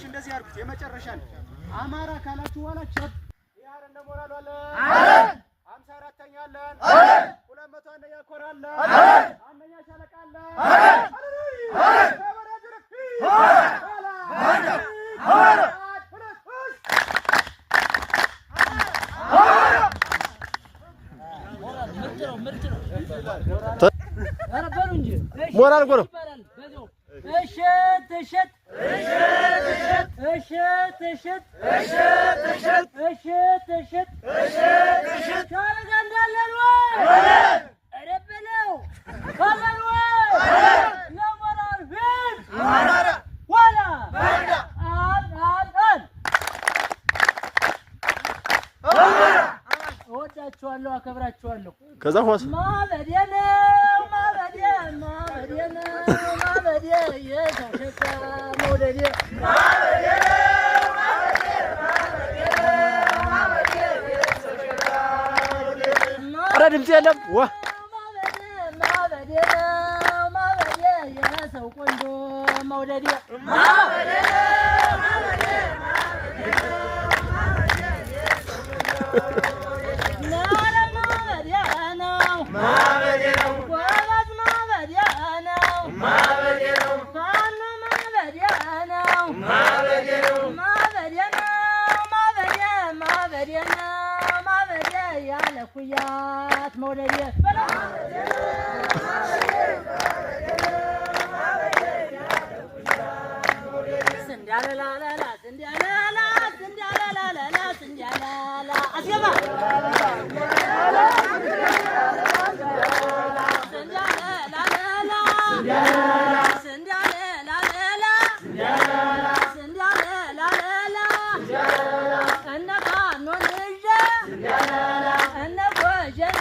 እንደዚህ አርኩት የመጨረሻ አማራ ካላችሁ ዋላችሁ ያር እንደ ሞራል አለ 54ኛ አለን 200 አንደኛ ኮር አለ አንደኛ ሻለቃ አለ ሞራል ጎሮ እሸት እሸት እሸት እሸት እሸት እሸት እሸት እሸት እሸት ሻለቃ እንዳለን ወይ ኧረ በለው ካለን ወይ ለሞራል ፊት ዋላ እወዳችኋለሁ አከብራችኋለሁ ከዛ ሆስ ማበዴ ነው ማበዴ ማበዴ ነው ማበዴ የታሸካ ሞደዴ ማበዴ ነው ማበዴ ማበዴ የታሸካ ኧረ ድምጽ የለም ዋ ማበዴ ነው ማበዴ የሰው ቆንጆ መውደዴ ማበዴ ነው ማበዴ ኩያት መውደዴ ስንዳላላላ ስንዳላላ ስንዳላላላ ስንዳላላ አስገባ ስንዳላላላ ስንዳላላላ ስንዳላላላ እነ ካኖን እነ ጎጀን